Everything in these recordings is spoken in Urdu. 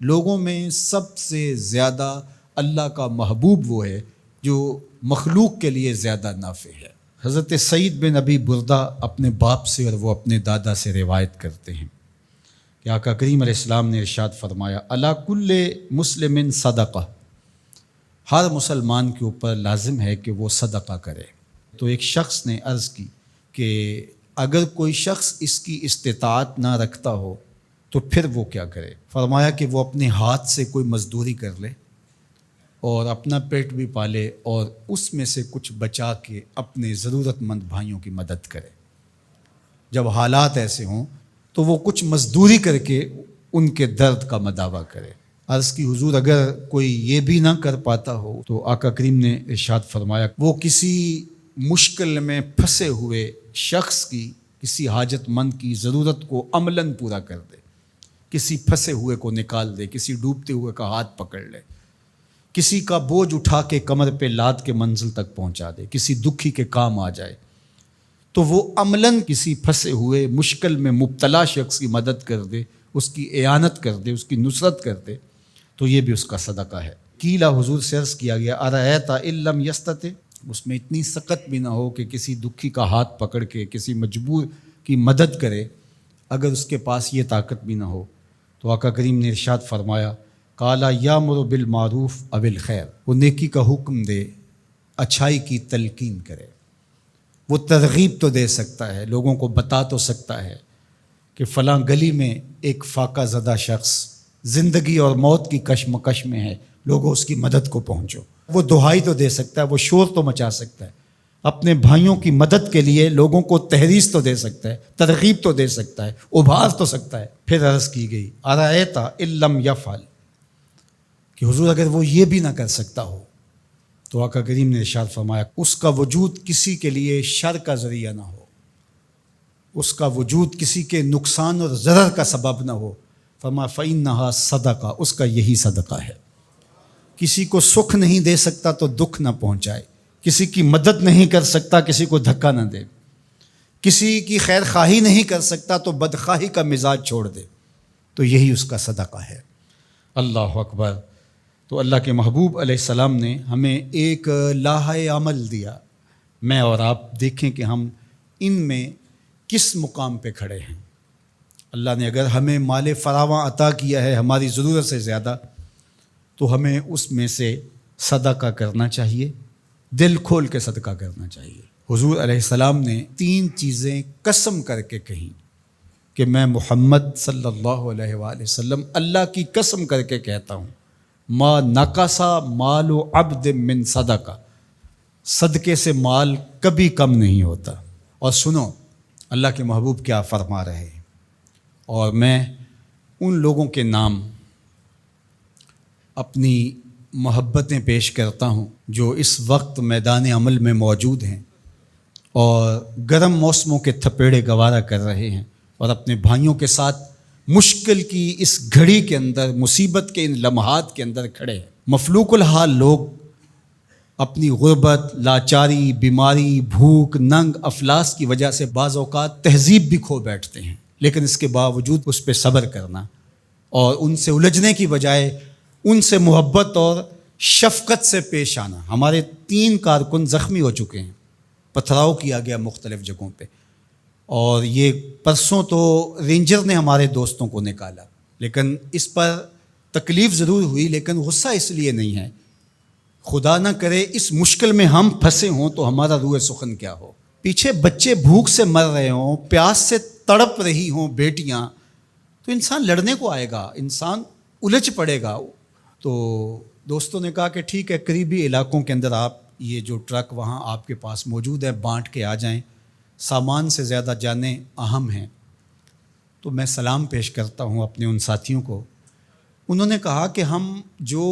لوگوں میں سب سے زیادہ اللہ کا محبوب وہ ہے جو مخلوق کے لیے زیادہ نافع ہے۔ حضرت سعید بن ابی بردہ اپنے باپ سے اور وہ اپنے دادا سے روایت کرتے ہیں کہ آقا کریم علیہ السلام نے ارشاد فرمایا علی کل مسلم صدقہ، ہر مسلمان کے اوپر لازم ہے کہ وہ صدقہ کرے۔ تو ایک شخص نے عرض کی کہ اگر کوئی شخص اس کی استطاعت نہ رکھتا ہو تو پھر وہ کیا کرے؟ فرمایا کہ وہ اپنے ہاتھ سے کوئی مزدوری کر لے اور اپنا پیٹ بھی پالے اور اس میں سے کچھ بچا کے اپنے ضرورت مند بھائیوں کی مدد کرے۔ جب حالات ایسے ہوں تو وہ کچھ مزدوری کر کے ان کے درد کا مداوع کرے۔ عرض کی حضور اگر کوئی یہ بھی نہ کر پاتا ہو تو آقا کریم نے ارشاد فرمایا وہ کسی مشکل میں پھنسے ہوئے شخص کی، کسی حاجت مند کی ضرورت کو عملاً پورا کر دے، کسی پھنسے ہوئے کو نکال دے، کسی ڈوبتے ہوئے کا ہاتھ پکڑ لے، کسی کا بوجھ اٹھا کے کمر پہ لاد کے منزل تک پہنچا دے، کسی دکھی کے کام آ جائے، تو وہ عملاً کسی پھنسے ہوئے مشکل میں مبتلا شخص کی مدد کر دے، اس کی اعانت کر دے، اس کی نصرت کر دے، تو یہ بھی اس کا صدقہ ہے۔ قیلا حضور سے عرض کیا گیا ارأیت ان لم یستطع، اس میں اتنی سخت بھی نہ ہو کہ کسی دکھی کا ہاتھ پکڑ کے کسی مجبور کی مدد کرے، اگر اس کے پاس یہ طاقت بھی نہ ہو تو آقا کریم نے ارشاد فرمایا قالا یامر بالمعروف او الخیر، وہ نیکی کا حکم دے، اچھائی کی تلقین کرے۔ وہ ترغیب تو دے سکتا ہے، لوگوں کو بتا تو سکتا ہے کہ فلاں گلی میں ایک فاقہ زدہ شخص زندگی اور موت کی کشمکش میں ہے، لوگوں اس کی مدد کو پہنچو۔ وہ دہائی تو دے سکتا ہے، وہ شور تو مچا سکتا ہے، اپنے بھائیوں کی مدد کے لیے لوگوں کو تحریض تو دے سکتا ہے، ترغیب تو دے سکتا ہے، ابھار تو سکتا ہے۔ پھر عرض کی گئی ارأیت ان لم یفعل، کہ حضور اگر وہ یہ بھی نہ کر سکتا ہو تو آقا کریم نے ارشاد فرمایا اس کا وجود کسی کے لیے شر کا ذریعہ نہ ہو، اس کا وجود کسی کے نقصان اور ضرر کا سبب نہ ہو، فرمایا فإنہا صدقہ، اس کا یہی صدقہ ہے۔ کسی کو سکھ نہیں دے سکتا تو دکھ نہ پہنچائے، کسی کی مدد نہیں کر سکتا کسی کو دھکا نہ دے، کسی کی خیر خواہی نہیں کر سکتا تو بدخواہی کا مزاج چھوڑ دے، تو یہی اس کا صدقہ ہے۔ اللہ اکبر۔ تو اللہ کے محبوب علیہ السلام نے ہمیں ایک لائحہ عمل دیا، میں اور آپ دیکھیں کہ ہم ان میں کس مقام پہ کھڑے ہیں۔ اللہ نے اگر ہمیں مال فراواں عطا کیا ہے ہماری ضرورت سے زیادہ، تو ہمیں اس میں سے صدقہ کرنا چاہیے، دل کھول کے صدقہ کرنا چاہیے۔ حضور علیہ السلام نے 3 چیزیں قسم کر کے کہیں کہ میں محمد صلی اللہ علیہ وآلہ وسلم اللہ کی قسم کر کے کہتا ہوں ما نقصا مال عبد من صدقہ، صدقے سے مال کبھی کم نہیں ہوتا۔ اور سنو اللہ کے محبوب کیا فرما رہے ہیں، اور میں ان لوگوں کے نام اپنی محبتیں پیش کرتا ہوں جو اس وقت میدان عمل میں موجود ہیں اور گرم موسموں کے تھپیڑے گوارا کر رہے ہیں اور اپنے بھائیوں کے ساتھ مشکل کی اس گھڑی کے اندر، مصیبت کے ان لمحات کے اندر کھڑے ہیں۔ مفلوق الحال لوگ اپنی غربت، لاچاری، بیماری، بھوک، ننگ، افلاس کی وجہ سے بعض اوقات تہذیب بھی کھو بیٹھتے ہیں، لیکن اس کے باوجود اس پہ صبر کرنا اور ان سے الجھنے کی بجائے ان سے محبت اور شفقت سے پیش آنا۔ ہمارے 3 کارکن زخمی ہو چکے ہیں، پتھراؤ کیا گیا مختلف جگہوں پہ، اور یہ پرسوں تو رینجر نے ہمارے دوستوں کو نکالا، لیکن اس پر تکلیف ضرور ہوئی، لیکن غصہ اس لیے نہیں ہے، خدا نہ کرے اس مشکل میں ہم پھنسے ہوں تو ہمارا روح سخن کیا ہو۔ پیچھے بچے بھوک سے مر رہے ہوں، پیاس سے تڑپ رہی ہوں بیٹیاں، تو انسان لڑنے کو آئے گا، انسان الجھ پڑے گا۔ تو دوستوں نے کہا کہ ٹھیک ہے، قریبی علاقوں کے اندر آپ یہ جو ٹرک وہاں آپ کے پاس موجود ہے بانٹ کے آ جائیں، سامان سے زیادہ جانیں اہم ہیں۔ تو میں سلام پیش کرتا ہوں اپنے ان ساتھیوں کو۔ انہوں نے کہا کہ ہم جو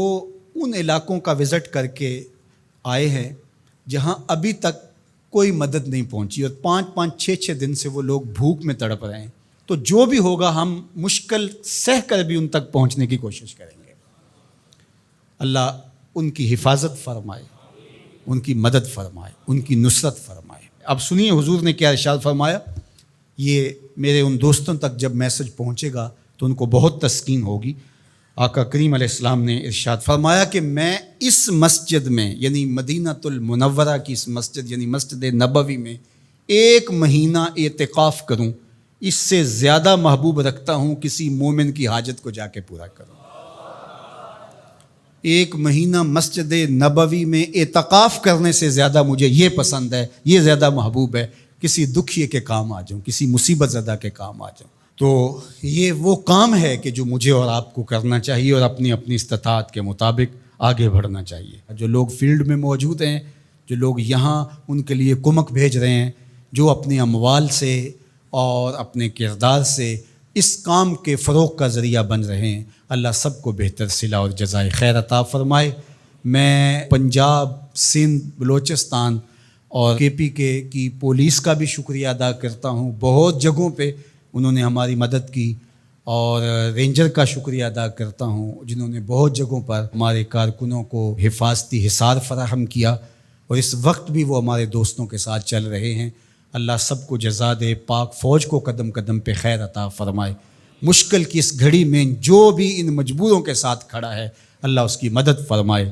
ان علاقوں کا وزٹ کر کے آئے ہیں جہاں ابھی تک کوئی مدد نہیں پہنچی اور 5-5 6-6 دن سے وہ لوگ بھوک میں تڑپ رہے ہیں، تو جو بھی ہوگا ہم مشکل سہ کر بھی ان تک پہنچنے کی کوشش کریں گے۔ اللہ ان کی حفاظت فرمائے، ان کی مدد فرمائے، ان کی نصرت فرمائے۔ اب سنیے حضور نے کیا ارشاد فرمایا، یہ میرے ان دوستوں تک جب میسج پہنچے گا تو ان کو بہت تسکین ہوگی۔ آقا کریم علیہ السلام نے ارشاد فرمایا کہ میں اس مسجد میں یعنی مدینۃ المنورہ کی اس مسجد یعنی مسجد نبوی میں 1 مہینہ اعتکاف کروں، اس سے زیادہ محبوب رکھتا ہوں کسی مومن کی حاجت کو جا کے پورا کروں۔ 1 مہینہ مسجد نبوی میں اعتکاف کرنے سے زیادہ مجھے یہ پسند ہے، یہ زیادہ محبوب ہے، کسی دکھیے کے کام آ جاؤں، کسی مصیبت زدہ کے کام آ جاؤں۔ تو یہ وہ کام ہے کہ جو مجھے اور آپ کو کرنا چاہیے اور اپنی اپنی استطاعت کے مطابق آگے بڑھنا چاہیے۔ جو لوگ فیلڈ میں موجود ہیں، جو لوگ یہاں ان کے لیے کمک بھیج رہے ہیں، جو اپنے اموال سے اور اپنے کردار سے اس کام کے فروغ کا ذریعہ بن رہے ہیں، اللہ سب کو بہتر صلہ اور جزائے خیر عطا فرمائے۔ میں پنجاب، سندھ، بلوچستان اور KP کی پولیس کا بھی شکریہ ادا کرتا ہوں، بہت جگہوں پہ انہوں نے ہماری مدد کی، اور رینجر کا شکریہ ادا کرتا ہوں جنہوں نے بہت جگہوں پر ہمارے کارکنوں کو حفاظتی حصار فراہم کیا، اور اس وقت بھی وہ ہمارے دوستوں کے ساتھ چل رہے ہیں۔ اللہ سب کو جزا دے، پاک فوج کو قدم قدم پہ خیر عطا فرمائے۔ مشکل کی اس گھڑی میں جو بھی ان مجبوروں کے ساتھ کھڑا ہے، اللہ اس کی مدد فرمائے۔